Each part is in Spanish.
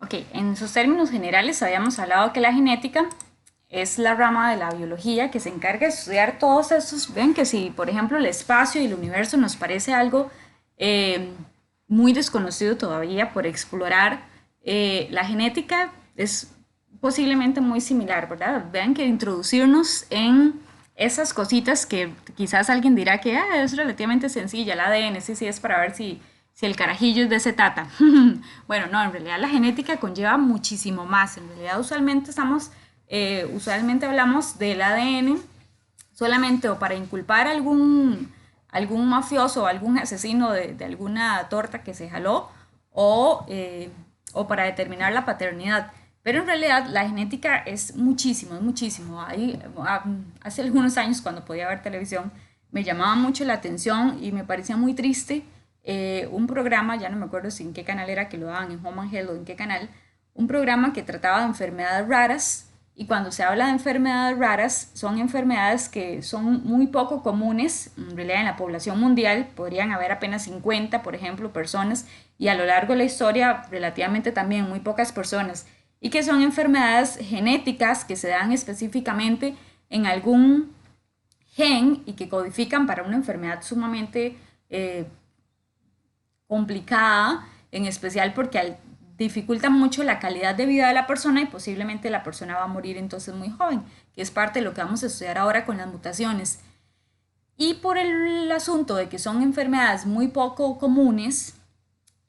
Ok, en sus términos generales habíamos hablado que la genética es la rama de la biología que se encarga de estudiar todos estos. Ven que si, por ejemplo, el espacio y el universo nos parece algo eh, muy desconocido todavía por explorar, la genética es posiblemente muy similar, ¿verdad? Vean que introducirnos en esas cositas que quizás alguien dirá que es relativamente sencilla, el ADN, sí, sí, es para ver si el carajillo es de ese tata. Bueno, no, en realidad la genética conlleva muchísimo más. En realidad usualmente hablamos del ADN solamente o para inculpar a algún mafioso o algún asesino de alguna torta que se jaló o para determinar la paternidad. Pero en realidad la genética es muchísimo, es muchísimo. Hace algunos años cuando podía ver televisión me llamaba mucho la atención y me parecía muy triste un programa, ya no me acuerdo si en qué canal era que lo daban, en Home and Health o en qué canal, un programa que trataba de enfermedades raras y cuando se habla de enfermedades raras son enfermedades que son muy poco comunes, en realidad en la población mundial podrían haber apenas 50, por ejemplo, personas y a lo largo de la historia relativamente también muy pocas personas y que son enfermedades genéticas que se dan específicamente en algún gen y que codifican para una enfermedad sumamente complicada, en especial porque dificulta mucho la calidad de vida de la persona y posiblemente la persona va a morir entonces muy joven, que es parte de lo que vamos a estudiar ahora con las mutaciones. Y por el asunto de que son enfermedades muy poco comunes,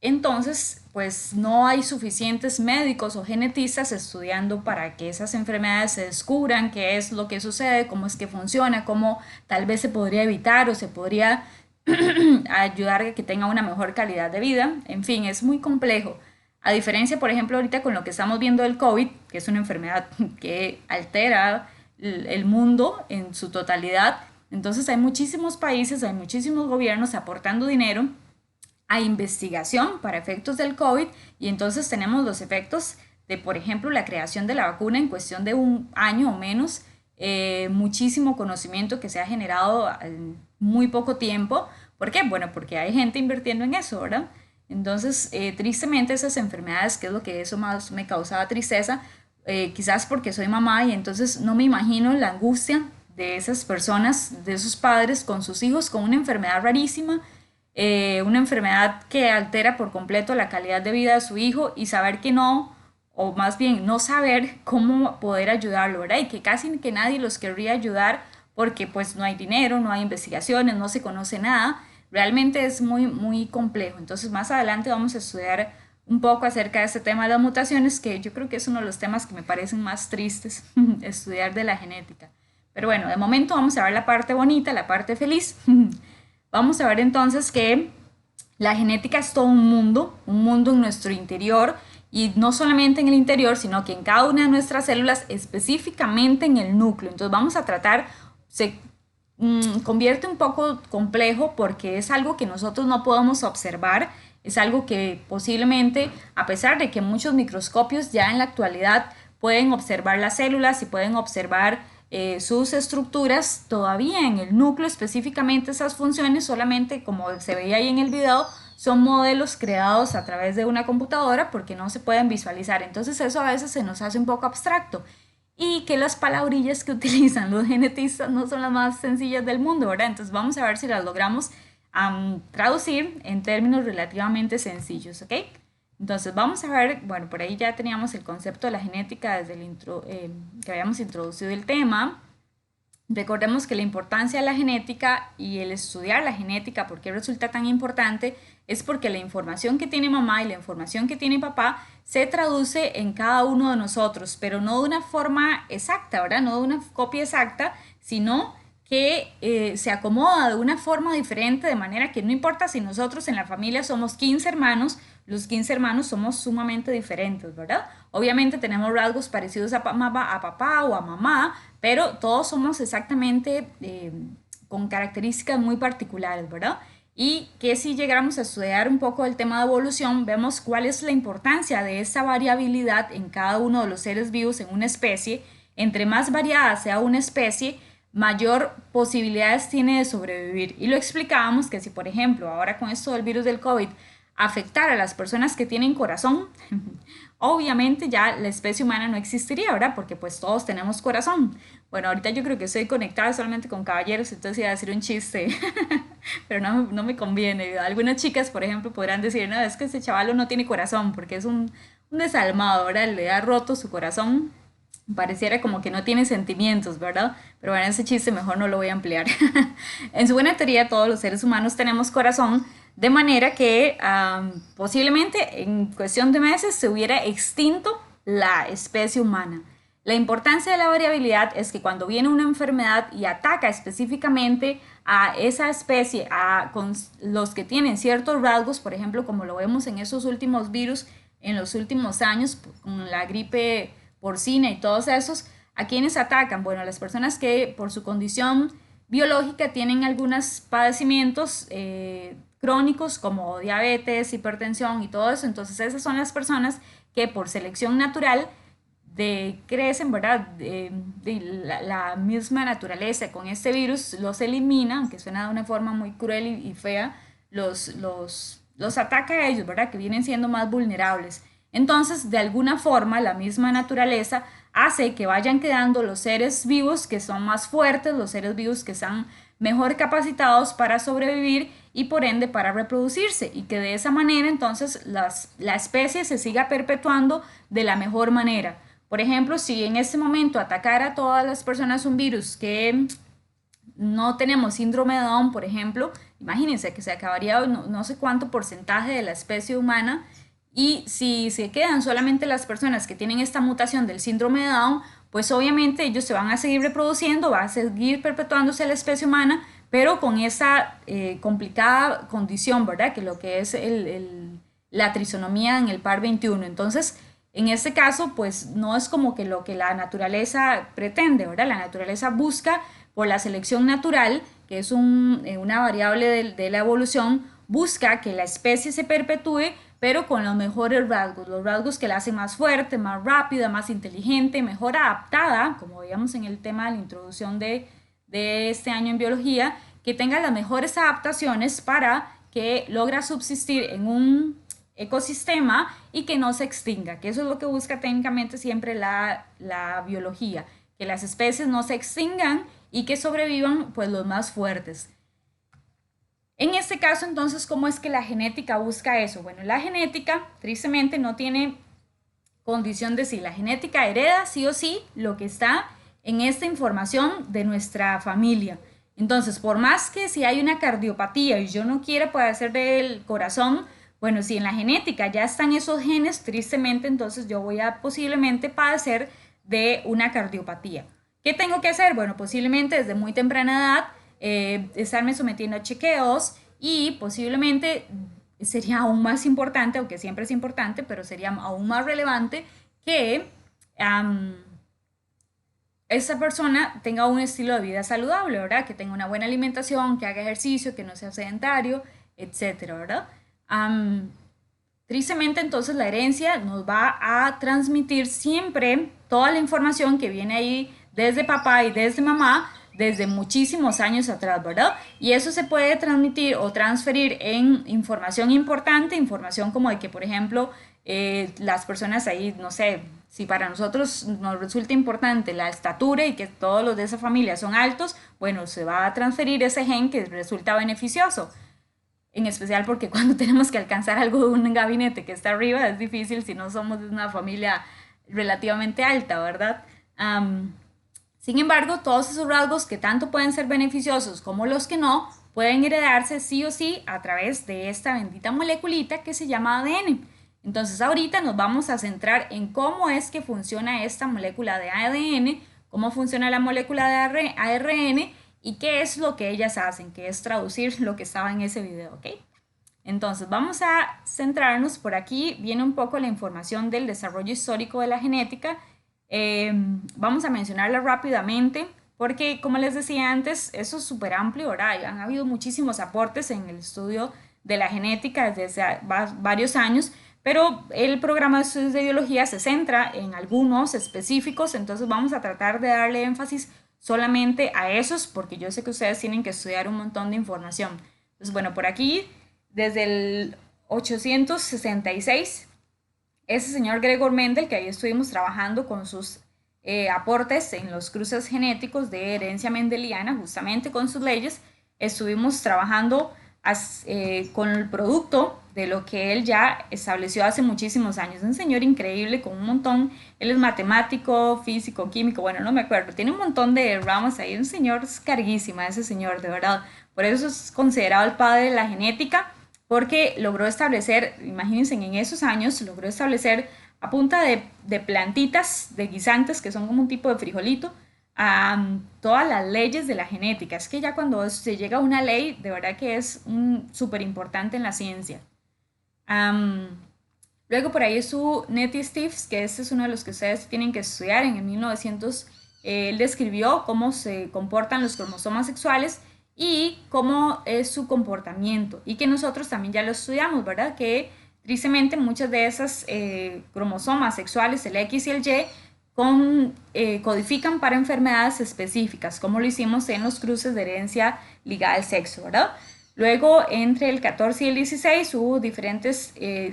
entonces pues no hay suficientes médicos o genetistas estudiando para que esas enfermedades se descubran qué es lo que sucede, cómo es que funciona, cómo tal vez se podría evitar o se podría ayudar a que tenga una mejor calidad de vida. En fin, es muy complejo. A diferencia, por ejemplo, ahorita con lo que estamos viendo del COVID, que es una enfermedad que altera el mundo en su totalidad, entonces hay muchísimos países, hay muchísimos gobiernos aportando dinero a investigación para efectos del COVID y entonces tenemos los efectos de, por ejemplo, la creación de la vacuna en cuestión de un año o menos, muchísimo conocimiento que se ha generado en muy poco tiempo. ¿Por qué? Bueno, porque hay gente invirtiendo en eso, ¿verdad? Entonces, tristemente esas enfermedades, que es lo que eso más me causaba tristeza, quizás porque soy mamá y entonces no me imagino la angustia de esas personas, de esos padres con sus hijos con una enfermedad rarísima, una enfermedad que altera por completo la calidad de vida de su hijo y saber que no, o más bien no saber cómo poder ayudarlo, ¿verdad? Y que casi que nadie los querría ayudar porque pues no hay dinero, no hay investigaciones, no se conoce nada. Realmente es muy, muy complejo. Entonces más adelante vamos a estudiar un poco acerca de este tema de las mutaciones, que yo creo que es uno de los temas que me parecen más tristes, estudiar de la genética. Pero bueno, de momento vamos a ver la parte bonita, la parte feliz. Vamos a ver entonces que la genética es todo un mundo en nuestro interior y no solamente en el interior, sino que en cada una de nuestras células, específicamente en el núcleo. Entonces vamos a tratar, se convierte un poco complejo porque es algo que nosotros no podemos observar, es algo que posiblemente, a pesar de que muchos microscopios ya en la actualidad pueden observar las células y pueden observar sus estructuras, todavía en el núcleo específicamente esas funciones solamente, como se veía ahí en el video, son modelos creados a través de una computadora porque no se pueden visualizar. Entonces eso a veces se nos hace un poco abstracto y que las palabrillas que utilizan los genetistas no son las más sencillas del mundo, ¿verdad? Entonces vamos a ver si las logramos traducir en términos relativamente sencillos, ¿ok? Entonces vamos a ver, bueno, por ahí ya teníamos el concepto de la genética desde que habíamos introducido el tema. Recordemos que la importancia de la genética y el estudiar la genética, ¿por qué resulta tan importante? Es porque la información que tiene mamá y la información que tiene papá se traduce en cada uno de nosotros, pero no de una forma exacta, ¿verdad? No de una copia exacta, sino que se acomoda de una forma diferente, de manera que no importa si nosotros en la familia somos 15 hermanos, los 15 hermanos somos sumamente diferentes, ¿verdad? Obviamente tenemos rasgos parecidos a papá o a mamá, pero todos somos exactamente con características muy particulares, ¿verdad? Y que si llegáramos a estudiar un poco el tema de evolución, vemos cuál es la importancia de esa variabilidad en cada uno de los seres vivos en una especie. Entre más variada sea una especie, mayor posibilidades tiene de sobrevivir. Y lo explicábamos que si, por ejemplo, ahora con esto del virus del COVID, afectar a las personas que tienen corazón, obviamente ya la especie humana no existiría, ¿verdad? Porque pues todos tenemos corazón. Bueno, ahorita yo creo que estoy conectada solamente con caballeros, entonces iba a decir un chiste, pero no me conviene. Algunas chicas, por ejemplo, podrán decir, no, es que ese chavalo no tiene corazón, porque es un desalmado, ¿verdad? Le ha roto su corazón, pareciera como que no tiene sentimientos, ¿verdad? Pero bueno, ese chiste mejor no lo voy a ampliar. En su buena teoría, todos los seres humanos tenemos corazón, de manera que posiblemente en cuestión de meses se hubiera extinto la especie humana. La importancia de la variabilidad es que cuando viene una enfermedad y ataca específicamente a esa especie, con los que tienen ciertos rasgos, por ejemplo, como lo vemos en esos últimos virus, en los últimos años, con la gripe porcina y todos esos, ¿a quiénes atacan? Bueno, las personas que por su condición biológica tienen algunos padecimientos crónicos como diabetes, hipertensión y todo eso, entonces esas son las personas que por selección natural crecen, ¿verdad? La misma naturaleza con este virus los elimina, aunque suena de una forma muy cruel y fea, los ataca a ellos, ¿verdad? Que vienen siendo más vulnerables. Entonces, de alguna forma, la misma naturaleza hace que vayan quedando los seres vivos que son más fuertes, los seres vivos que están mejor capacitados para sobrevivir y por ende para reproducirse y que de esa manera entonces la especie se siga perpetuando de la mejor manera. Por ejemplo, si en este momento atacara a todas las personas un virus que no tenemos síndrome de Down, por ejemplo, imagínense que se acabaría no sé cuánto porcentaje de la especie humana y si se quedan solamente las personas que tienen esta mutación del síndrome de Down, pues obviamente ellos se van a seguir reproduciendo, va a seguir perpetuándose la especie humana, pero con esa complicada condición, ¿verdad? Que lo que es la trisonomía en el par 21. Entonces, en este caso, pues no es como que lo que la naturaleza pretende, ¿verdad? La naturaleza busca por la selección natural, que es una variable de la evolución, busca que la especie se perpetúe, pero con los mejores rasgos, los rasgos que la hacen más fuerte, más rápida, más inteligente, mejor adaptada, como veíamos en el tema de la introducción de este año en biología, que tenga las mejores adaptaciones para que logra subsistir en un ecosistema y que no se extinga, que eso es lo que busca técnicamente siempre la biología, que las especies no se extingan y que sobrevivan pues los más fuertes. En este caso, entonces, ¿cómo es que la genética busca eso? Bueno, la genética, tristemente, no tiene condición de si la genética hereda sí o sí lo que está en esta información de nuestra familia. Entonces, por más que si hay una cardiopatía y yo no quiera padecer del corazón, bueno, si en la genética ya están esos genes, tristemente, entonces yo voy a posiblemente padecer de una cardiopatía. ¿Qué tengo que hacer? Bueno, posiblemente desde muy temprana edad estarme sometiendo a chequeos y posiblemente sería aún más importante, aunque siempre es importante, pero sería aún más relevante que esa persona tenga un estilo de vida saludable, ¿verdad? Que tenga una buena alimentación, que haga ejercicio, que no sea sedentario, etcétera, ¿verdad? Tristemente, entonces, la herencia nos va a transmitir siempre toda la información que viene ahí desde papá y desde mamá desde muchísimos años atrás, ¿verdad? Y eso se puede transmitir o transferir en información importante, información como de que, por ejemplo, las personas ahí, no sé, si para nosotros nos resulta importante la estatura y que todos los de esa familia son altos, bueno, se va a transferir ese gen que resulta beneficioso. En especial porque cuando tenemos que alcanzar algo de un gabinete que está arriba es difícil si no somos de una familia relativamente alta, ¿verdad? Sin embargo, todos esos rasgos que tanto pueden ser beneficiosos como los que no, pueden heredarse sí o sí a través de esta bendita moleculita que se llama ADN. Entonces ahorita nos vamos a centrar en cómo es que funciona esta molécula de ADN, cómo funciona la molécula de ARN y qué es lo que ellas hacen, que es traducir lo que estaba en ese video, ¿ok? Entonces vamos a centrarnos por aquí, viene un poco la información del desarrollo histórico de la genética. Vamos a mencionarla rápidamente porque, como les decía antes, eso es súper amplio, ¿verdad? Han habido muchísimos aportes en el estudio de la genética desde hace varios años, pero el programa de estudios de biología se centra en algunos específicos, entonces vamos a tratar de darle énfasis solamente a esos porque yo sé que ustedes tienen que estudiar un montón de información. Entonces, bueno, por aquí, desde el 1866, ese señor Gregor Mendel, que ahí estuvimos trabajando con sus aportes en los cruces genéticos de herencia mendeliana, justamente con sus leyes, estuvimos trabajando con el producto de lo que él ya estableció hace muchísimos años. Un señor increíble con un montón, él es matemático, físico, químico, bueno, no me acuerdo, tiene un montón de ramas ahí, un señor es carguísima ese señor, de verdad. Por eso es considerado el padre de la genética, porque logró establecer, imagínense, en esos años, logró establecer a punta de plantitas, de guisantes, que son como un tipo de frijolito, todas las leyes de la genética. Es que ya cuando se llega a una ley, de verdad que es súper importante en la ciencia. Um, Luego por ahí estuvo Nettie Stieves, que este es uno de los que ustedes tienen que estudiar. En el 1900 él describió cómo se comportan los cromosomas sexuales y cómo es su comportamiento. Y que nosotros también ya lo estudiamos, ¿verdad? Que tristemente muchas de esas cromosomas sexuales, el X y el Y, codifican para enfermedades específicas, como lo hicimos en los cruces de herencia ligada al sexo, ¿verdad? Luego, entre el 14 y el 16,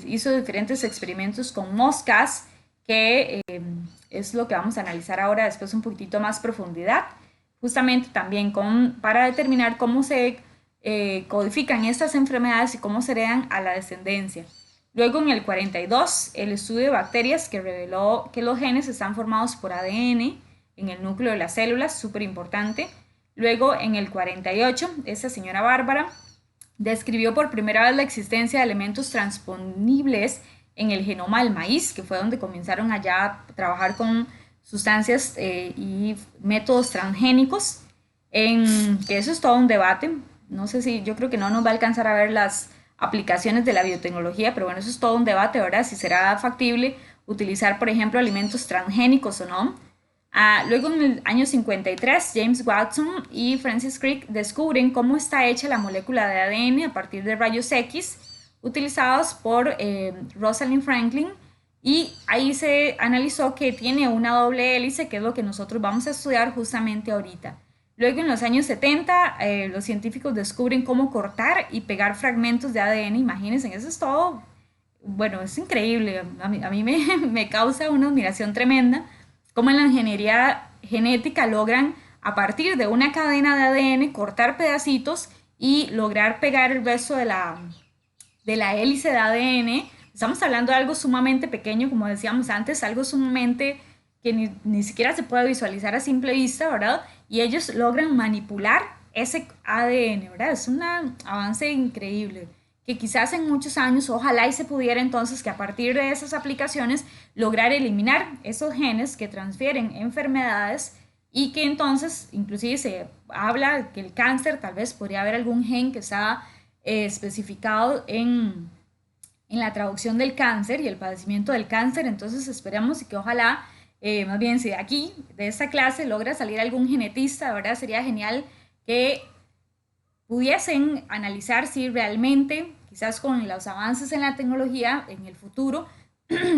hizo diferentes experimentos con moscas, que es lo que vamos a analizar ahora después un poquitito más profundidad, justamente también para determinar cómo se codifican estas enfermedades y cómo se heredan a la descendencia. Luego, en el 42, el estudio de bacterias que reveló que los genes están formados por ADN en el núcleo de las células, súper importante. Luego, en el 48, esa señora Bárbara describió por primera vez la existencia de elementos transponibles en el genoma del maíz, que fue donde comenzaron allá a trabajar con sustancias y métodos transgénicos, que eso es todo un debate. No sé si, yo creo que no nos va a alcanzar a ver las aplicaciones de la biotecnología, pero bueno, eso es todo un debate, ¿verdad? Si será factible utilizar, por ejemplo, alimentos transgénicos o no. Luego, en el año 53, James Watson y Francis Crick descubren cómo está hecha la molécula de ADN a partir de rayos X utilizados por Rosalind Franklin, y ahí se analizó que tiene una doble hélice, que es lo que nosotros vamos a estudiar justamente ahorita. Luego, en los años 70, los científicos descubren cómo cortar y pegar fragmentos de ADN. Imagínense, eso es todo, bueno, es increíble. A mí me causa una admiración tremenda cómo en la ingeniería genética logran, a partir de una cadena de ADN, cortar pedacitos y lograr pegar el resto de la hélice de ADN. Estamos hablando de algo sumamente pequeño, como decíamos antes, algo sumamente que ni siquiera se puede visualizar a simple vista, ¿verdad? Y ellos logran manipular ese ADN, ¿verdad? Es un avance increíble, que quizás en muchos años, ojalá y se pudiera entonces que a partir de esas aplicaciones lograr eliminar esos genes que transfieren enfermedades, y que entonces inclusive se habla que el cáncer, tal vez podría haber algún gen que está especificado en la traducción del cáncer y el padecimiento del cáncer. Entonces esperamos y que ojalá, más bien si de aquí, de esta clase, logra salir algún genetista, de verdad sería genial que pudiesen analizar si realmente, quizás con los avances en la tecnología en el futuro,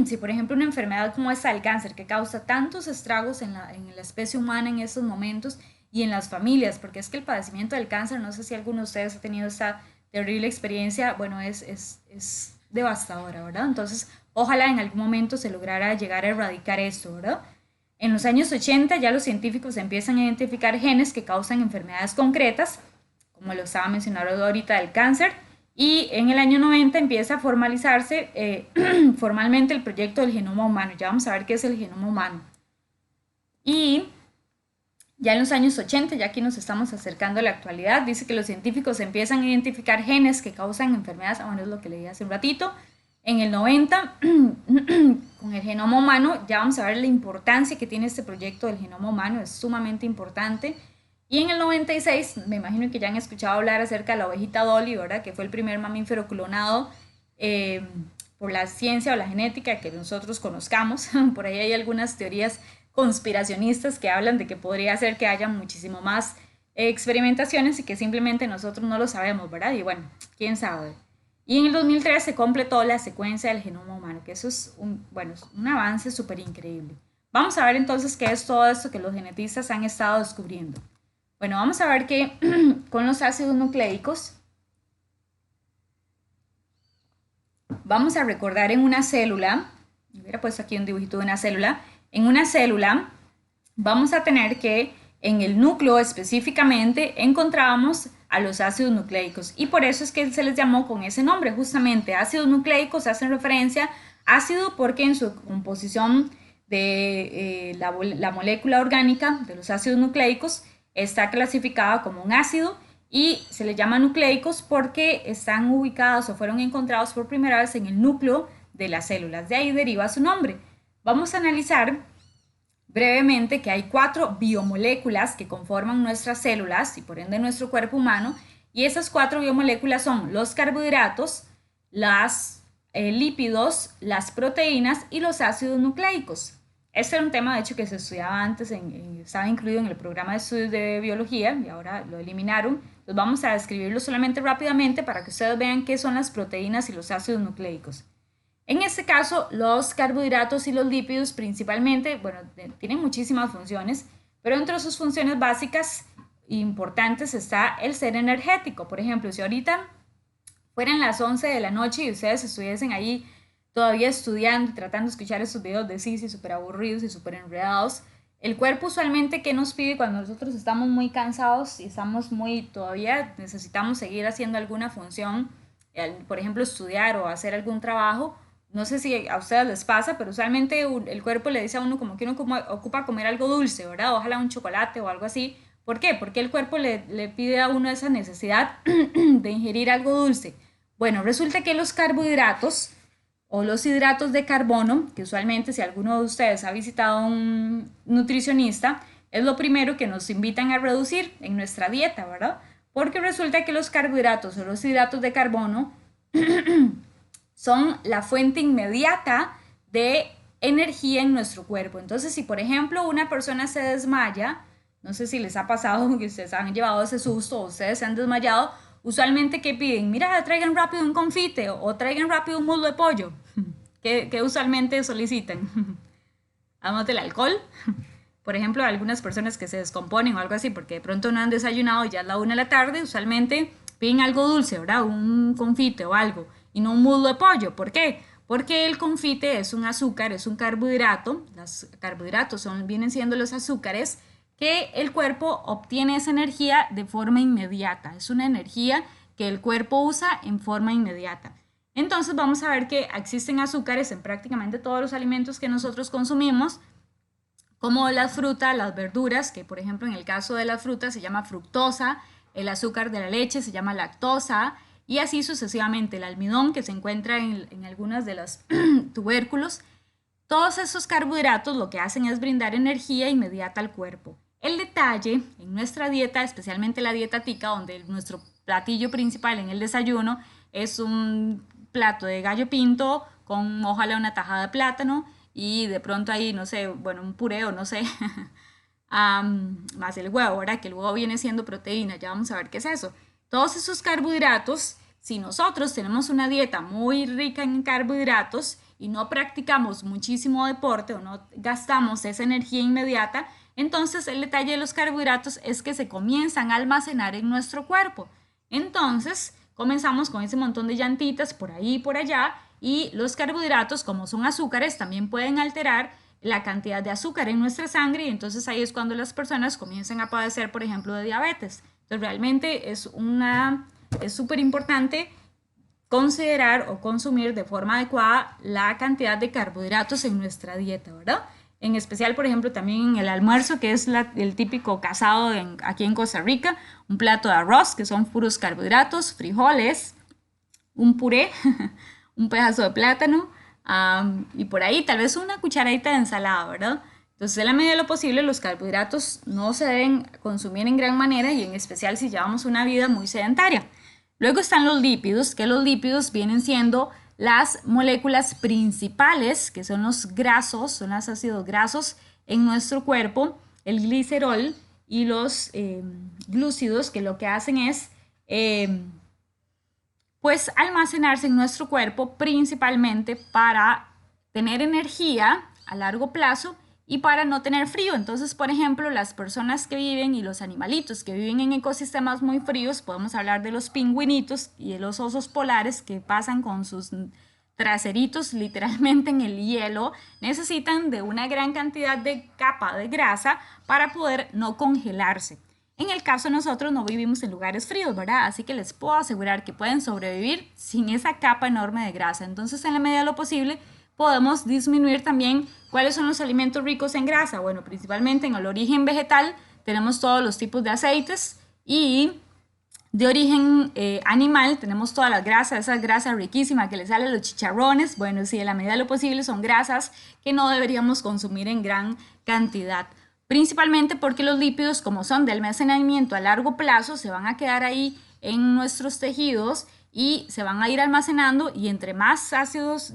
si por ejemplo una enfermedad como esta del cáncer, que causa tantos estragos en la especie humana en estos momentos y en las familias, porque es que el padecimiento del cáncer, no sé si alguno de ustedes ha tenido esta terrible experiencia, bueno, es devastadora, ¿verdad? Entonces, ojalá en algún momento se lograra llegar a erradicar esto, ¿verdad? En los años 80 ya los científicos empiezan a identificar genes que causan enfermedades concretas, como lo estaba mencionando ahorita del cáncer, y en el año 90 empieza a formalizarse formalmente el proyecto del genoma humano. Ya vamos a ver qué es el genoma humano. Y ya en los años 80, ya aquí nos estamos acercando a la actualidad, dice que los científicos empiezan a identificar genes que causan enfermedades, bueno, es lo que leí hace un ratito. En el 90, con el genoma humano, ya vamos a ver la importancia que tiene este proyecto del genoma humano, es sumamente importante. Y en el 96, me imagino que ya han escuchado hablar acerca de la ovejita Dolly, ¿verdad? Que fue el primer mamífero clonado por la ciencia o la genética que nosotros conozcamos. Por ahí hay algunas teorías conspiracionistas que hablan de que podría ser que haya muchísimo más experimentaciones y que simplemente nosotros no lo sabemos, ¿verdad? Y bueno, quién sabe. Y en el 2003 se completó la secuencia del genoma humano, que eso es un avance súper increíble. Vamos a ver entonces qué es todo esto que los genetistas han estado descubriendo. Bueno, vamos a ver que con los ácidos nucleicos vamos a recordar en una célula, hubiera puesto aquí un dibujito de una célula, en una célula vamos a tener que en el núcleo específicamente encontramos a los ácidos nucleicos y por eso es que se les llamó con ese nombre, justamente ácidos nucleicos hacen referencia ácido porque en su composición de la molécula orgánica de los ácidos nucleicos está clasificada como un ácido y se les llama nucleicos porque están ubicados o fueron encontrados por primera vez en el núcleo de las células, de ahí deriva su nombre. Vamos a analizar brevemente que hay 4 biomoléculas que conforman nuestras células y por ende nuestro cuerpo humano y esas 4 biomoléculas son los carbohidratos, los lípidos, las proteínas y los ácidos nucleicos. Este era un tema de hecho que se estudiaba antes, estaba incluido en el programa de estudios de biología y ahora lo eliminaron. Entonces vamos a describirlo solamente rápidamente para que ustedes vean qué son las proteínas y los ácidos nucleicos. En este caso, los carbohidratos y los lípidos principalmente, bueno, tienen muchísimas funciones, pero entre sus funciones básicas e importantes está el ser energético. Por ejemplo, si ahorita fueran las 11 de la noche y ustedes estuviesen ahí todavía estudiando, tratando de escuchar esos videos de Sisi súper aburridos y súper enredados, el cuerpo usualmente ¿qué nos pide cuando nosotros estamos muy cansados y estamos todavía necesitamos seguir haciendo alguna función, por ejemplo, estudiar o hacer algún trabajo? No sé si a ustedes les pasa, pero usualmente el cuerpo le dice a uno como que uno ocupa comer algo dulce, ¿verdad? Ojalá un chocolate o algo así. ¿Por qué? Porque el cuerpo le pide a uno esa necesidad de ingerir algo dulce. Bueno, resulta que los carbohidratos o los hidratos de carbono, que usualmente si alguno de ustedes ha visitado a un nutricionista, es lo primero que nos invitan a reducir en nuestra dieta, ¿verdad? Porque resulta que los carbohidratos o los hidratos de carbono son la fuente inmediata de energía en nuestro cuerpo. Entonces, si por ejemplo una persona se desmaya, no sé si les ha pasado que ustedes han llevado ese susto o ustedes se han desmayado, usualmente ¿qué piden? Mira, traigan rápido un confite o traigan rápido un muslo de pollo. ¿Qué usualmente solicitan? Además del alcohol. Por ejemplo, algunas personas que se descomponen o algo así porque de pronto no han desayunado y ya es la 1 de la tarde, usualmente piden algo dulce, ¿verdad? Un confite o algo y no un muslo de pollo. ¿Por qué? Porque el confite es un azúcar, es un carbohidrato. Los carbohidratos vienen siendo los azúcares que el cuerpo obtiene esa energía de forma inmediata. Es una energía que el cuerpo usa en forma inmediata. Entonces vamos a ver que existen azúcares en prácticamente todos los alimentos que nosotros consumimos, como las frutas, las verduras, que por ejemplo en el caso de las frutas se llama fructosa, el azúcar de la leche se llama lactosa, y así sucesivamente el almidón que se encuentra en algunas de los tubérculos. Todos esos carbohidratos lo que hacen es brindar energía inmediata al cuerpo. El detalle en nuestra dieta, especialmente la dieta tica, donde nuestro platillo principal en el desayuno es un plato de gallo pinto con ojalá una tajada de plátano y de pronto ahí, no sé, bueno, un puré o no sé, más el huevo, ¿verdad? Que el huevo viene siendo proteína, ya vamos a ver qué es eso. Todos esos carbohidratos, si nosotros tenemos una dieta muy rica en carbohidratos y no practicamos muchísimo deporte o no gastamos esa energía inmediata, entonces el detalle de los carbohidratos es que se comienzan a almacenar en nuestro cuerpo. Entonces comenzamos con ese montón de llantitas por ahí y por allá y los carbohidratos, como son azúcares, también pueden alterar la cantidad de azúcar en nuestra sangre y entonces ahí es cuando las personas comienzan a padecer, por ejemplo, de diabetes. Entonces realmente es súper importante considerar o consumir de forma adecuada la cantidad de carbohidratos en nuestra dieta, ¿verdad? En especial, por ejemplo, también en el almuerzo, que es el típico casado aquí en Costa Rica, un plato de arroz, que son puros carbohidratos, frijoles, un puré, un pedazo de plátano, y por ahí tal vez una cucharadita de ensalada, ¿verdad? Entonces, en la medida de lo posible, los carbohidratos no se deben consumir en gran manera y en especial si llevamos una vida muy sedentaria. Luego están los lípidos, que los lípidos vienen siendo las moléculas principales, que son los grasos, son los ácidos grasos en nuestro cuerpo, el glicerol y los glúcidos, que lo que hacen es pues almacenarse en nuestro cuerpo principalmente para tener energía a largo plazo y para no tener frío. Entonces, por ejemplo, las personas que viven y los animalitos que viven en ecosistemas muy fríos, podemos hablar de los pingüinitos y de los osos polares que pasan con sus traseritos literalmente en el hielo, necesitan de una gran cantidad de capa de grasa para poder no congelarse. En el caso de nosotros no vivimos en lugares fríos, ¿verdad? Así que les puedo asegurar que pueden sobrevivir sin esa capa enorme de grasa. Entonces, en la medida de lo posible, podemos disminuir también cuáles son los alimentos ricos en grasa. Bueno, principalmente en el origen vegetal tenemos todos los tipos de aceites y de origen animal tenemos todas las grasas, esa grasa riquísima que le sale a los chicharrones. Bueno, sí, en la medida de lo posible son grasas que no deberíamos consumir en gran cantidad. Principalmente porque los lípidos, como son de almacenamiento a largo plazo, se van a quedar ahí en nuestros tejidos y se van a ir almacenando, y entre más ácidos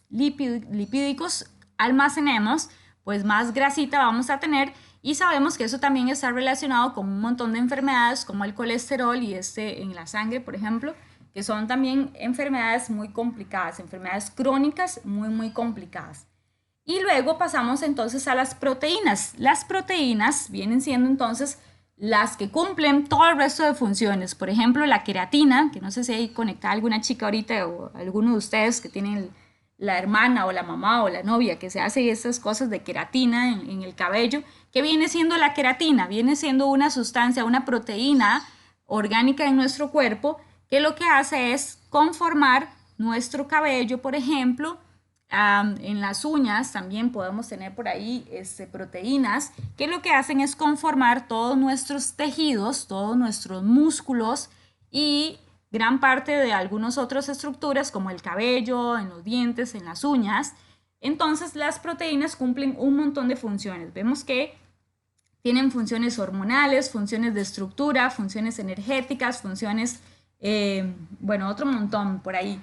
lipídicos almacenemos, pues más grasita vamos a tener, y sabemos que eso también está relacionado con un montón de enfermedades como el colesterol y en la sangre, por ejemplo, que son también enfermedades muy complicadas, enfermedades crónicas muy complicadas. Y luego pasamos entonces a las proteínas. Las proteínas vienen siendo entonces las que cumplen todo el resto de funciones. Por ejemplo, la queratina, que no sé si hay conectada alguna chica ahorita o alguno de ustedes que tienen la hermana o la mamá o la novia que se hace estas cosas de queratina en el cabello. ¿Qué viene siendo la queratina? Viene siendo una sustancia, una proteína orgánica en nuestro cuerpo que lo que hace es conformar nuestro cabello, por ejemplo. En las uñas también podemos tener por ahí proteínas que lo que hacen es conformar todos nuestros tejidos, todos nuestros músculos y gran parte de algunas otras estructuras como el cabello, en los dientes, en las uñas. Entonces las proteínas cumplen un montón de funciones. Vemos que tienen funciones hormonales, funciones de estructura, funciones energéticas, funciones, bueno, otro montón por ahí.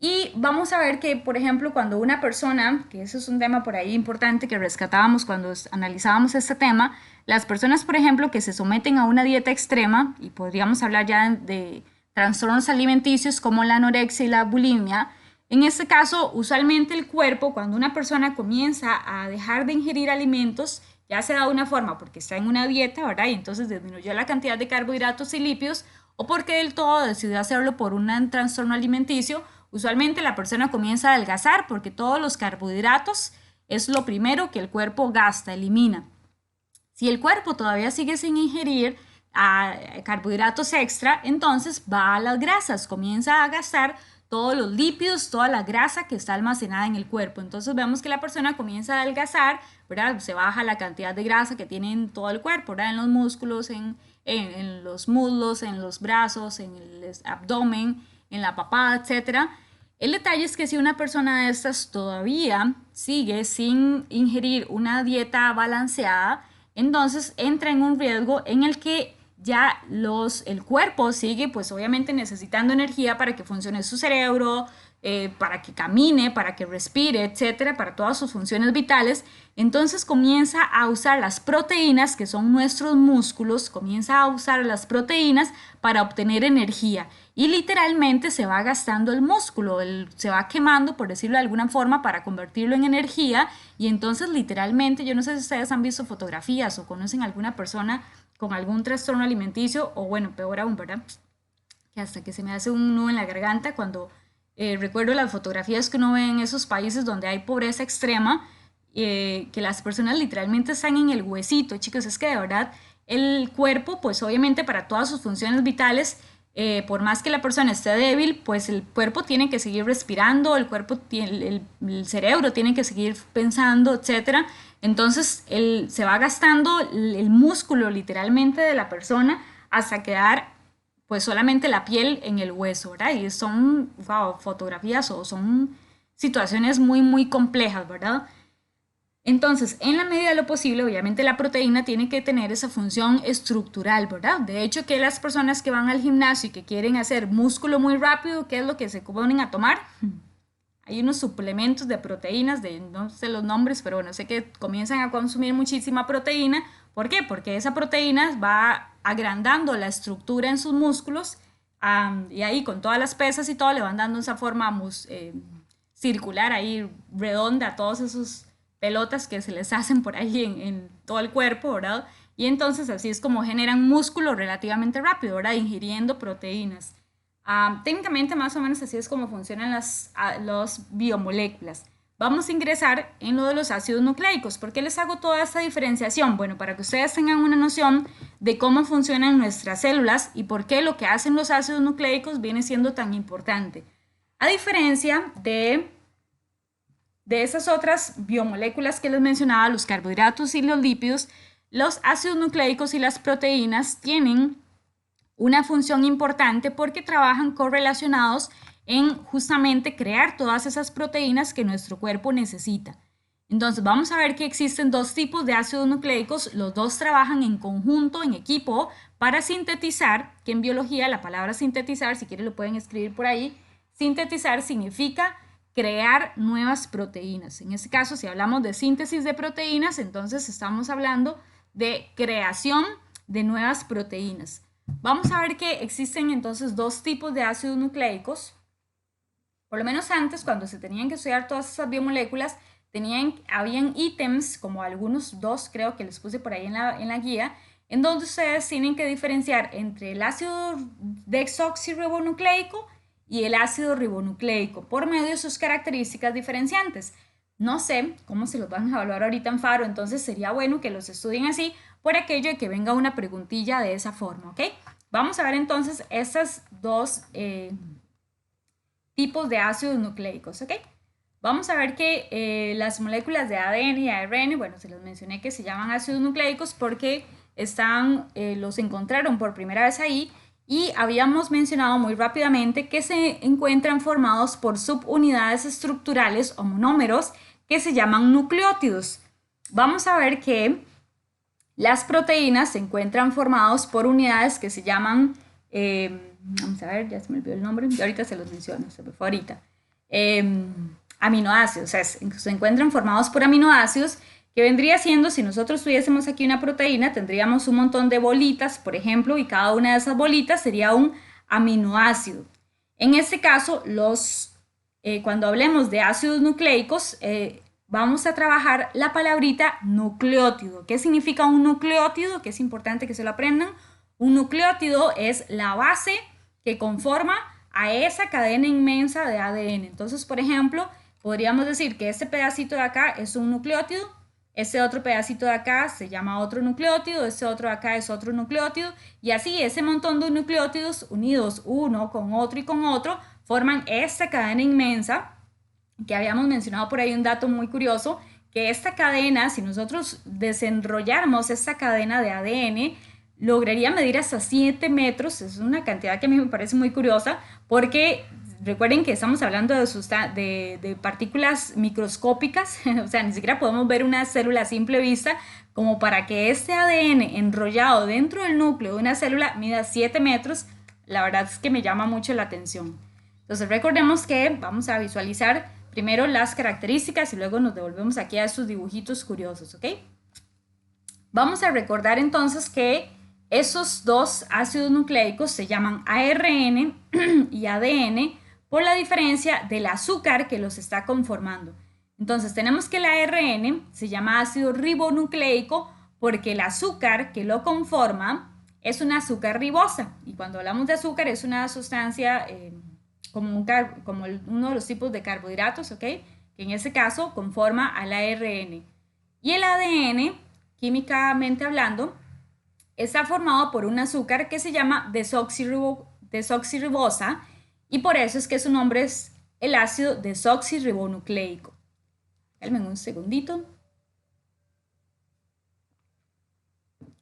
Y vamos a ver que, por ejemplo, cuando una persona, que eso es un tema por ahí importante que rescatábamos cuando analizábamos este tema, las personas, por ejemplo, que se someten a una dieta extrema, y podríamos hablar ya de trastornos alimenticios como la anorexia y la bulimia, en este caso, usualmente el cuerpo, cuando una persona comienza a dejar de ingerir alimentos, ya sea de una forma porque está en una dieta, ¿verdad? Y entonces disminuyó la cantidad de carbohidratos y lípidos, o porque del todo decidió hacerlo por un trastorno alimenticio. Usualmente la persona comienza a adelgazar porque todos los carbohidratos es lo primero que el cuerpo gasta, elimina. Si el cuerpo todavía sigue sin ingerir carbohidratos extra, entonces va a las grasas, comienza a gastar todos los lípidos, toda la grasa que está almacenada en el cuerpo. Entonces vemos que la persona comienza a adelgazar, ¿verdad? Se baja la cantidad de grasa que tiene en todo el cuerpo, ¿verdad? En los músculos, en los muslos, en los brazos, en el abdomen, en la papada, etc. El detalle es que si una persona de estas todavía sigue sin ingerir una dieta balanceada, entonces entra en un riesgo en el que ya el cuerpo sigue pues obviamente necesitando energía para que funcione su cerebro, para que camine, para que respire, etcétera, para todas sus funciones vitales. Entonces comienza a usar las proteínas, que son nuestros músculos, comienza a usar las proteínas para obtener energía. Y literalmente se va gastando el músculo, se va quemando, por decirlo de alguna forma, para convertirlo en energía. Y entonces literalmente, yo no sé si ustedes han visto fotografías o conocen a alguna persona con algún trastorno alimenticio, o bueno, peor aún, ¿verdad? Que hasta que se me hace un nudo en la garganta cuando recuerdo las fotografías que uno ve en esos países donde hay pobreza extrema, que las personas literalmente están en el huesito. Chicos, es que de verdad el cuerpo, pues obviamente para todas sus funciones vitales, por más que la persona esté débil, pues el cuerpo tiene que seguir respirando, el cuerpo el cerebro tiene que seguir pensando, etcétera. Entonces se va gastando el músculo literalmente de la persona hasta quedar pues solamente la piel en el hueso, ¿verdad? Y son fotografías o son situaciones muy complejas, ¿verdad? Entonces, en la medida de lo posible, obviamente la proteína tiene que tener esa función estructural, ¿verdad? De hecho, que las personas que van al gimnasio y que quieren hacer músculo muy rápido, ¿qué es lo que se ponen a tomar? Hay unos suplementos de proteínas, no sé los nombres, pero bueno, sé que comienzan a consumir muchísima proteína. ¿Por qué? Porque esa proteína va agrandando la estructura en sus músculos, y ahí con todas las pesas y todo le van dando esa forma circular ahí, redonda, a todos esos pelotas que se les hacen por ahí en todo el cuerpo, ¿verdad? Y entonces así es como generan músculo relativamente rápido, ¿verdad? Ingiriendo proteínas. Técnicamente más o menos así es como funcionan los biomoléculas. Vamos a ingresar en lo de los ácidos nucleicos. ¿Por qué les hago toda esta diferenciación? Bueno, para que ustedes tengan una noción de cómo funcionan nuestras células y por qué lo que hacen los ácidos nucleicos viene siendo tan importante. A diferencia de esas otras biomoléculas que les mencionaba, los carbohidratos y los lípidos, los ácidos nucleicos y las proteínas tienen una función importante porque trabajan correlacionados en justamente crear todas esas proteínas que nuestro cuerpo necesita. Entonces vamos a ver que existen dos tipos de ácidos nucleicos, los dos trabajan en conjunto, en equipo, para sintetizar, que en biología la palabra sintetizar, si quieren lo pueden escribir por ahí, sintetizar significa crear nuevas proteínas. En este caso, si hablamos de síntesis de proteínas, entonces estamos hablando de creación de nuevas proteínas. Vamos a ver que existen entonces dos tipos de ácidos nucleicos. Por lo menos antes, cuando se tenían que estudiar todas esas biomoléculas, habían ítems, como algunos dos creo que les puse por ahí en la guía, en donde ustedes tienen que diferenciar entre el ácido desoxirribonucleico y el ácido ribonucleico por medio de sus características diferenciantes. No sé cómo se los van a evaluar ahorita en Faro, entonces sería bueno que los estudien así por aquello de que venga una preguntilla de esa forma, ¿ok? Vamos a ver entonces estos dos tipos de ácidos nucleicos, ¿ok? Vamos a ver que las moléculas de ADN y ARN, bueno, se los mencioné que se llaman ácidos nucleicos porque los encontraron por primera vez ahí y habíamos mencionado muy rápidamente que se encuentran formados por subunidades estructurales o monómeros que se llaman nucleótidos. Vamos a ver que las proteínas se encuentran formados por unidades que se llaman, vamos a ver, ya se me olvidó el nombre, y ahorita se los menciono, se me fue ahorita. Aminoácidos, o sea, se encuentran formados por aminoácidos, que vendría siendo, si nosotros tuviésemos aquí una proteína, tendríamos un montón de bolitas, por ejemplo, y cada una de esas bolitas sería un aminoácido. En este caso, cuando hablemos de ácidos nucleicos, vamos a trabajar la palabrita nucleótido. ¿Qué significa un nucleótido? Que es importante que se lo aprendan. Un nucleótido es la base que conforma a esa cadena inmensa de ADN. Entonces, por ejemplo, podríamos decir que este pedacito de acá es un nucleótido, este otro pedacito de acá se llama otro nucleótido, este otro de acá es otro nucleótido, y así ese montón de nucleótidos unidos uno con otro y con otro forman esta cadena inmensa, que habíamos mencionado por ahí un dato muy curioso, que esta cadena, si nosotros desenrolláramos esta cadena de ADN, lograría medir hasta 7 metros, es una cantidad que a mí me parece muy curiosa, porque recuerden que estamos hablando de partículas microscópicas, o sea, ni siquiera podemos ver una célula a simple vista, como para que este ADN enrollado dentro del núcleo de una célula mida 7 metros, la verdad es que me llama mucho la atención. Entonces recordemos que vamos a visualizar primero las características y luego nos devolvemos aquí a estos dibujitos curiosos, ¿ok? Vamos a recordar entonces que esos dos ácidos nucleicos se llaman ARN y ADN por la diferencia del azúcar que los está conformando. Entonces tenemos que el ARN se llama ácido ribonucleico porque el azúcar que lo conforma es una azúcar ribosa. Y cuando hablamos de azúcar es una sustancia como uno de los tipos de carbohidratos, ¿ok? Que en ese caso conforma al ARN. Y el ADN, químicamente hablando, está formado por un azúcar que se llama desoxirribosa y por eso es que su nombre es el ácido desoxirribonucleico. Espérenme un segundito.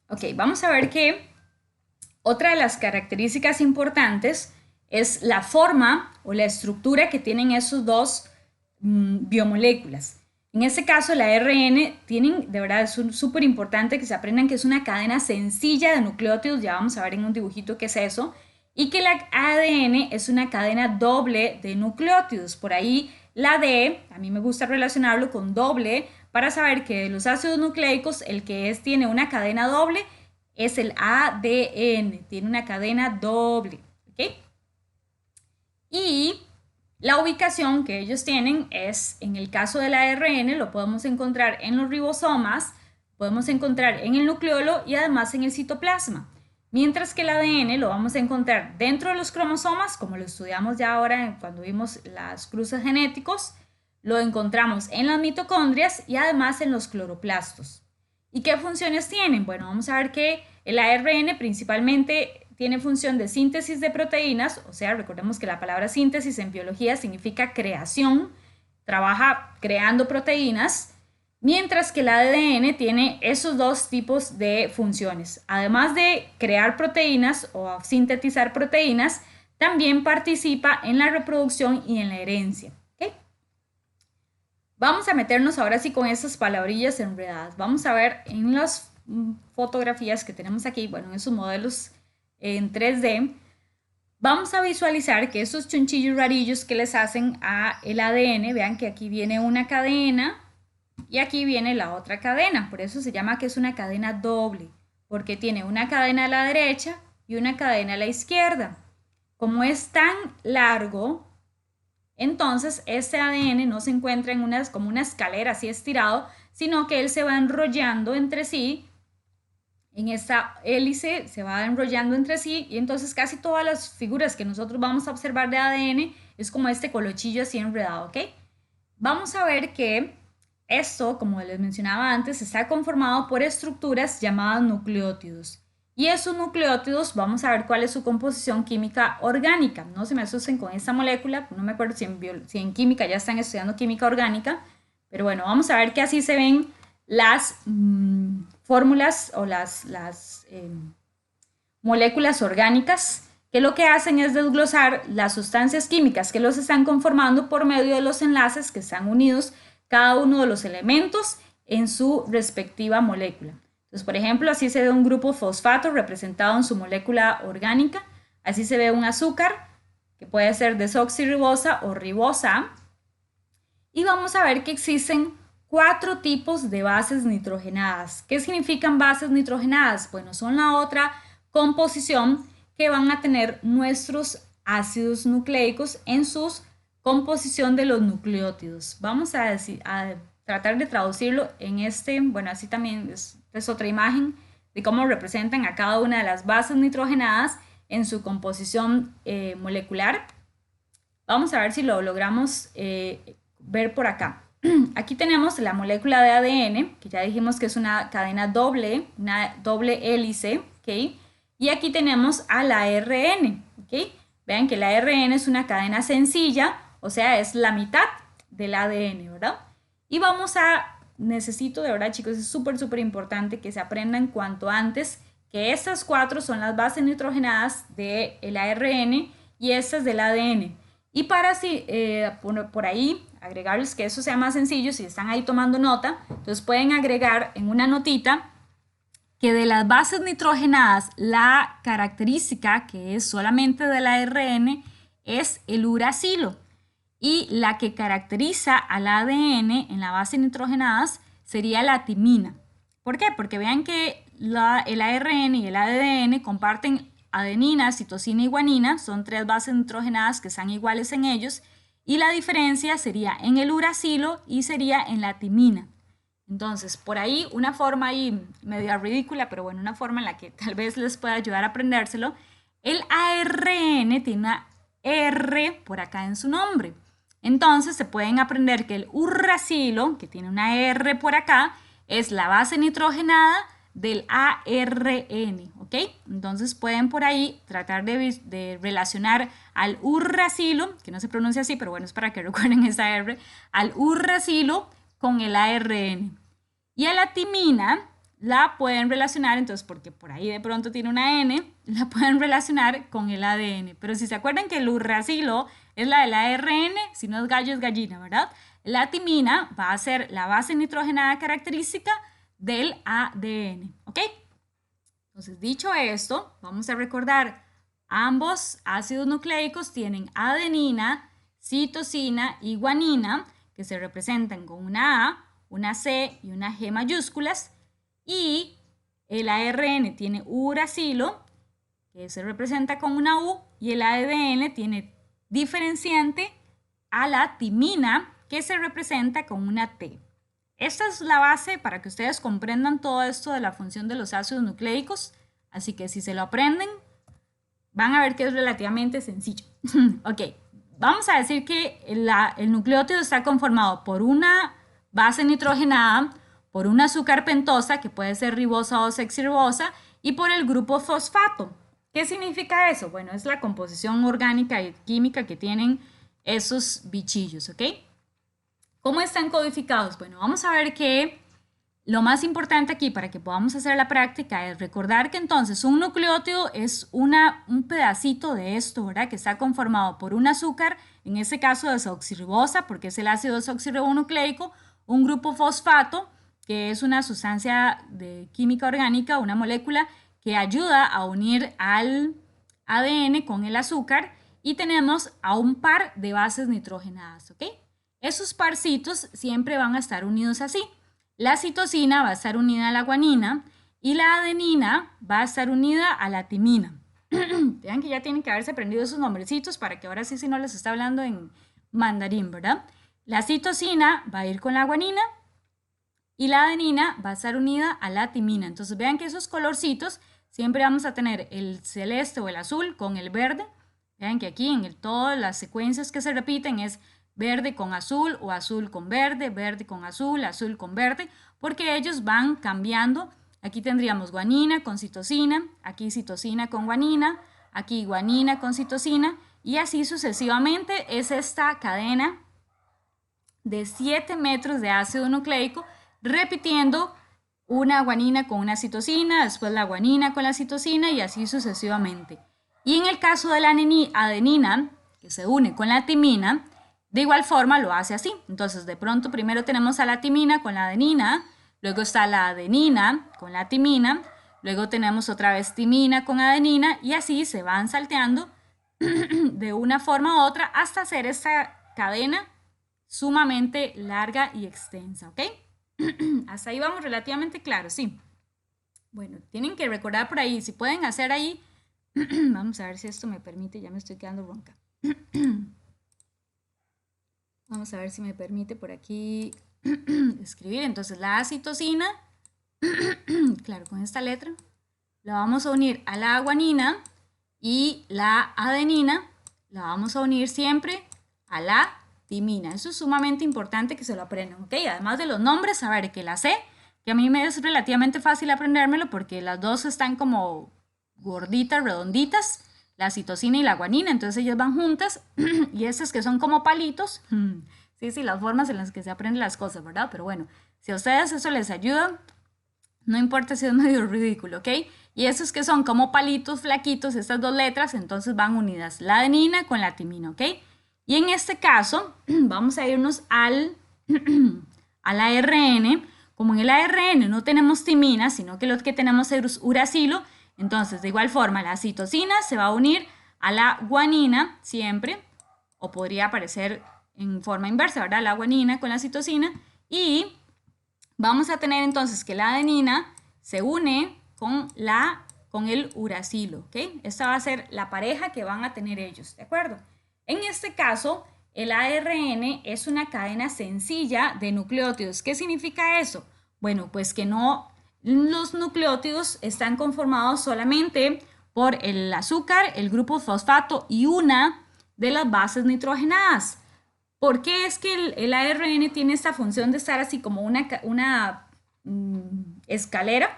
Ok, vamos a ver que otra de las características importantes es la forma o la estructura que tienen esos dos biomoléculas. En este caso, la ARN de verdad, es súper importante que se aprendan que es una cadena sencilla de nucleótidos, ya vamos a ver en un dibujito qué es eso, y que la ADN es una cadena doble de nucleótidos. Por ahí la D, a mí me gusta relacionarlo con doble, para saber que de los ácidos nucleicos, el que tiene una cadena doble es el ADN, tiene una cadena doble, ¿ok? Y la ubicación que ellos tienen es, en el caso del ARN, lo podemos encontrar en los ribosomas, podemos encontrar en el nucleolo y además en el citoplasma. mientras que el ADN lo vamos a encontrar dentro de los cromosomas, como lo estudiamos ya ahora cuando vimos las cruces genéticos, lo encontramos en las mitocondrias y además en los cloroplastos. ¿Y qué funciones tienen? Bueno, vamos a ver que el ARN principalmente tiene función de síntesis de proteínas, o sea, recordemos que la palabra síntesis en biología significa creación, trabaja creando proteínas, mientras que el ADN tiene esos dos tipos de funciones. Además de crear proteínas o sintetizar proteínas, también participa en la reproducción y en la herencia. ¿Okay? Vamos a meternos ahora sí con esas palabrillas enredadas. Vamos a ver en las fotografías que tenemos aquí, bueno, en esos modelos en 3D, vamos a visualizar que esos chunchillos rarillos que les hacen a el ADN, vean que aquí viene una cadena y aquí viene la otra cadena, por eso se llama que es una cadena doble, porque tiene una cadena a la derecha y una cadena a la izquierda. Como es tan largo, entonces este ADN no se encuentra en como una escalera así estirado, sino que él se va enrollando entre sí, en esta hélice se va enrollando entre sí, y entonces casi todas las figuras que nosotros vamos a observar de ADN es como este colochillo así enredado, ¿ok? Vamos a ver que esto, como les mencionaba antes, está conformado por estructuras llamadas nucleótidos. Y esos nucleótidos, vamos a ver cuál es su composición química orgánica. No se me asusten con esta molécula, no me acuerdo si en química ya están estudiando química orgánica, pero bueno, vamos a ver que así se ven las fórmulas o las moléculas orgánicas, que lo que hacen es desglosar las sustancias químicas que los están conformando por medio de los enlaces que están unidos cada uno de los elementos en su respectiva molécula. Entonces, por ejemplo, así se ve un grupo fosfato representado en su molécula orgánica, así se ve un azúcar, que puede ser desoxirribosa o ribosa, y vamos a ver que existen 4 tipos de bases nitrogenadas. ¿Qué significan bases nitrogenadas? Bueno, son la otra composición que van a tener nuestros ácidos nucleicos en su composición de los nucleótidos. Vamos a tratar de traducirlo en bueno, así también es otra imagen de cómo representan a cada una de las bases nitrogenadas en su composición molecular. Vamos a ver si lo logramos ver por acá. Aquí tenemos la molécula de ADN, que ya dijimos que es una cadena doble, una doble hélice, ¿ok? Y aquí tenemos al ARN, ¿ok? Vean que el ARN es una cadena sencilla, o sea, es la mitad del ADN, ¿verdad? Y necesito de verdad, chicos, es súper importante que se aprendan cuanto antes que estas 4 son las bases nitrogenadas del ARN y estas del ADN. Y para así, por ahí, agregarles que eso sea más sencillo, si están ahí tomando nota, entonces pueden agregar en una notita que de las bases nitrogenadas, la característica que es solamente del ARN es el uracilo. Y la que caracteriza al ADN en la base nitrogenadas sería la timina. ¿Por qué? Porque vean que el ARN y el ADN comparten adenina, citosina y guanina, son 3 bases nitrogenadas que están iguales en ellos, y la diferencia sería en el uracilo y sería en la timina. Entonces, por ahí una forma ahí medio ridícula, pero bueno, una forma en la que tal vez les pueda ayudar a aprendérselo, el ARN tiene una R por acá en su nombre. Entonces se pueden aprender que el uracilo, que tiene una R por acá, es la base nitrogenada del ARN, ¿ok? Entonces pueden por ahí tratar de relacionar al uracilo, que no se pronuncia así, pero bueno, es para que recuerden esa R, al uracilo con el ARN. Y a la timina la pueden relacionar, entonces, porque por ahí de pronto tiene una N, la pueden relacionar con el ADN. Pero si se acuerdan que el uracilo es la del ARN, si no es gallo es gallina, ¿verdad? La timina va a ser la base nitrogenada característica del ADN, ¿ok? Entonces, dicho esto, vamos a recordar, ambos ácidos nucleicos tienen adenina, citosina y guanina, que se representan con una A, una C y una G mayúsculas, y el ARN tiene uracilo, que se representa con una U, y el ADN tiene diferenciante a la timina, que se representa con una T. Esta es la base para que ustedes comprendan todo esto de la función de los ácidos nucleicos. Así que si se lo aprenden, van a ver que es relativamente sencillo. Ok, vamos a decir que el nucleótido está conformado por una base nitrogenada, por un azúcar pentosa, que puede ser ribosa o sexribosa, y por el grupo fosfato. ¿Qué significa eso? Bueno, es la composición orgánica y química que tienen esos bichillos, ¿ok? ¿Cómo están codificados? Bueno, vamos a ver que lo más importante aquí para que podamos hacer la práctica es recordar que entonces un nucleótido es un pedacito de esto, ¿verdad? Que está conformado por un azúcar, en este caso desoxirribosa, porque es el ácido desoxirribonucleico, un grupo fosfato, que es una sustancia de química orgánica, una molécula que ayuda a unir al ADN con el azúcar, y tenemos a un par de bases nitrogenadas, ¿ok? Esos parcitos siempre van a estar unidos así. La citosina va a estar unida a la guanina y la adenina va a estar unida a la timina. Vean que ya tienen que haberse aprendido esos nombrecitos para que ahora sí, si no les está hablando en mandarín, ¿verdad? La citosina va a ir con la guanina y la adenina va a estar unida a la timina. Entonces vean que esos colorcitos siempre vamos a tener el celeste o el azul con el verde. Vean que aquí en todas las secuencias que se repiten es verde con azul o azul con verde, verde con azul, azul con verde, porque ellos van cambiando. Aquí tendríamos guanina con citosina, aquí citosina con guanina, aquí guanina con citosina, y así sucesivamente. Es esta cadena de 7 metros de ácido nucleico, repitiendo una guanina con una citosina, después la guanina con la citosina y así sucesivamente. Y en el caso de la adenina, que se une con la timina, de igual forma lo hace así. Entonces, de pronto primero tenemos a la timina con la adenina, luego está la adenina con la timina, luego tenemos otra vez timina con adenina y así se van salteando de una forma u otra hasta hacer esta cadena sumamente larga y extensa, ¿ok? Hasta ahí vamos relativamente claro, sí. Bueno, tienen que recordar por ahí, si pueden hacer ahí, vamos a ver si esto me permite, ya me estoy quedando ronca. Vamos a ver si me permite por aquí escribir. Entonces la citosina, claro, con esta letra, la vamos a unir a la guanina y la adenina la vamos a unir siempre a la timina. Eso es sumamente importante que se lo aprendan, ¿ok? Además de los nombres, saber que la C, que a mí me es relativamente fácil aprendérmelo porque las dos están como gorditas, redonditas, la citosina y la guanina, entonces ellas van juntas, y esas que son como palitos, sí, las formas en las que se aprenden las cosas, ¿verdad? Pero bueno, si a ustedes eso les ayuda, no importa si es medio ridículo, ¿ok? Y esos que son como palitos flaquitos, estas dos letras, entonces van unidas, la adenina con la timina, ¿ok? Y en este caso, vamos a irnos al ARN. Como en el ARN no tenemos timina, sino que lo que tenemos es uracilo, entonces de igual forma la citosina se va a unir a la guanina siempre, o podría aparecer en forma inversa, ¿verdad? La guanina con la citosina, y vamos a tener entonces que la adenina se une con el uracilo, ¿ok? Esta va a ser la pareja que van a tener ellos, ¿de acuerdo? En este caso, el ARN es una cadena sencilla de nucleótidos. ¿Qué significa eso? Bueno, pues que no, los nucleótidos están conformados solamente por el azúcar, el grupo fosfato y una de las bases nitrogenadas. ¿Por qué es que el ARN tiene esta función de estar así como una escalera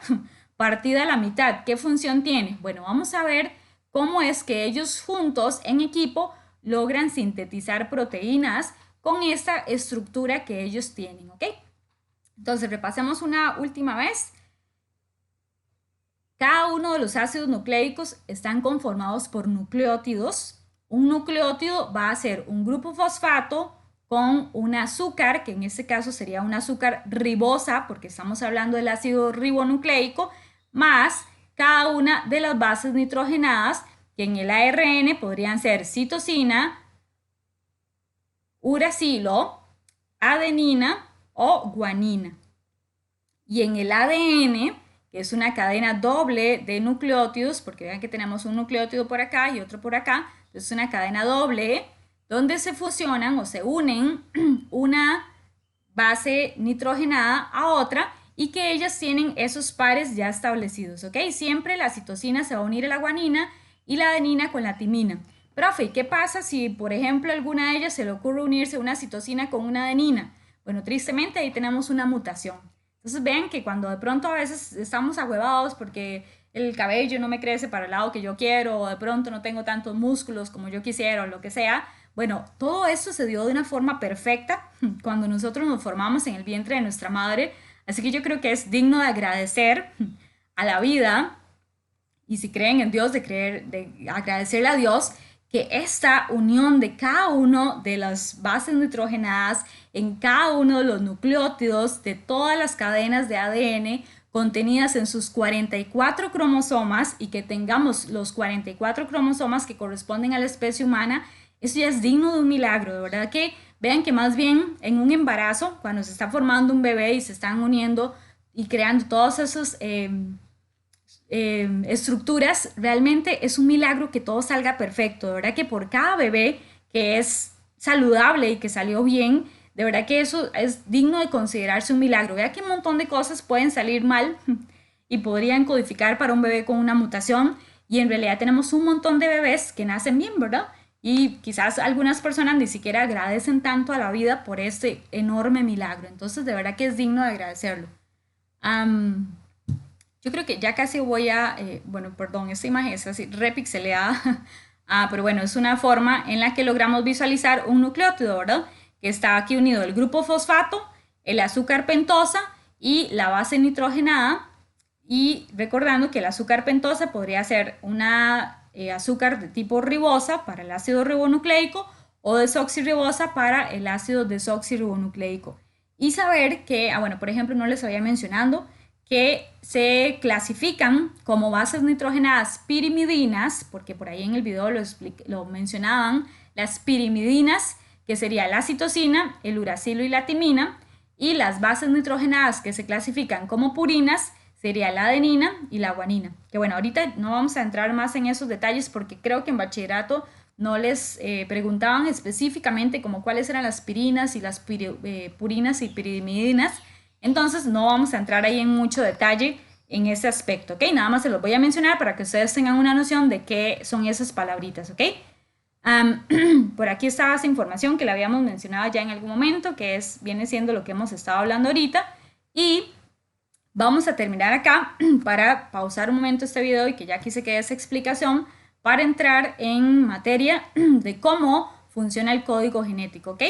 partida a la mitad? ¿Qué función tiene? Bueno, vamos a ver cómo es que ellos juntos en equipo logran sintetizar proteínas con esta estructura que ellos tienen, ¿ok? Entonces, repasemos una última vez. Cada uno de los ácidos nucleicos están conformados por nucleótidos. Un nucleótido va a ser un grupo fosfato con un azúcar, que en este caso sería un azúcar ribosa, porque estamos hablando del ácido ribonucleico, más cada una de las bases nitrogenadas, que en el ARN podrían ser citosina, uracilo, adenina o guanina. Y en el ADN, que es una cadena doble de nucleótidos, porque vean que tenemos un nucleótido por acá y otro por acá, es una cadena doble donde se fusionan o se unen una base nitrogenada a otra y que ellas tienen esos pares ya establecidos, ¿ok? Siempre la citosina se va a unir a la guanina y la adenina con la timina. Profe, ¿qué pasa si, por ejemplo, a alguna de ellas se le ocurre unirse una citosina con una adenina? Bueno, tristemente ahí tenemos una mutación. Entonces vean que cuando de pronto a veces estamos ahuevados porque el cabello no me crece para el lado que yo quiero, o de pronto no tengo tantos músculos como yo quisiera, o lo que sea, bueno, todo esto se dio de una forma perfecta cuando nosotros nos formamos en el vientre de nuestra madre. Así que yo creo que es digno de agradecer a la vida, y si creen en Dios, de agradecerle a Dios que esta unión de cada uno de las bases nitrogenadas en cada uno de los nucleótidos de todas las cadenas de ADN contenidas en sus 44 cromosomas, y que tengamos los 44 cromosomas que corresponden a la especie humana, eso ya es digno de un milagro, de verdad que vean que más bien en un embarazo, cuando se está formando un bebé y se están uniendo y creando todos esos estructuras, realmente es un milagro que todo salga perfecto. De verdad que por cada bebé que es saludable y que salió bien, de verdad que eso es digno de considerarse un milagro. Vea que un montón de cosas pueden salir mal y podrían codificar para un bebé con una mutación, y en realidad tenemos un montón de bebés que nacen bien, ¿verdad? Y quizás algunas personas ni siquiera agradecen tanto a la vida por este enorme milagro. Entonces, de verdad que es digno de agradecerlo. Um, yo creo que ya casi voy a, bueno, perdón, esta imagen es así repixeleada, pero bueno, es una forma en la que logramos visualizar un nucleótido, ¿verdad? Que está aquí unido el grupo fosfato, el azúcar pentosa y la base nitrogenada, y recordando que el azúcar pentosa podría ser una azúcar de tipo ribosa para el ácido ribonucleico o desoxirribosa para el ácido desoxirribonucleico. Y saber que, bueno, por ejemplo, no les había mencionado que se clasifican como bases nitrogenadas pirimidinas, porque por ahí en el video lo mencionaban, las pirimidinas, que sería la citosina, el uracilo y la timina, y las bases nitrogenadas que se clasifican como purinas sería la adenina y la guanina. Que bueno, ahorita no vamos a entrar más en esos detalles porque creo que en bachillerato no les preguntaban específicamente como cuáles eran las pirinas y las purinas y pirimidinas. Entonces no vamos a entrar ahí en mucho detalle en ese aspecto, ¿ok? Nada más se los voy a mencionar para que ustedes tengan una noción de qué son esas palabritas, ¿ok? Por aquí estaba esa información que la habíamos mencionado ya en algún momento, que viene siendo lo que hemos estado hablando ahorita, y vamos a terminar acá para pausar un momento este video y que ya aquí se quede esa explicación para entrar en materia de cómo funciona el código genético, ¿ok?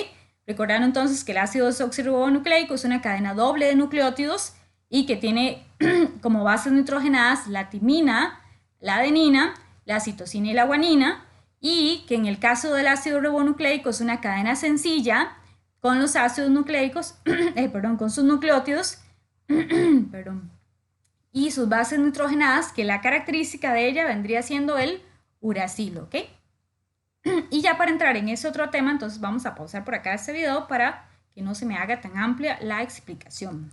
Recordando entonces que el ácido desoxirribonucleico es una cadena doble de nucleótidos y que tiene como bases nitrogenadas la timina, la adenina, la citosina y la guanina, y que en el caso del ácido ribonucleico es una cadena sencilla con los ácidos nucleicos, con sus nucleótidos, perdón, y sus bases nitrogenadas, que la característica de ella vendría siendo el uracilo, ¿ok? Y ya para entrar en ese otro tema, entonces vamos a pausar por acá este video para que no se me haga tan amplia la explicación.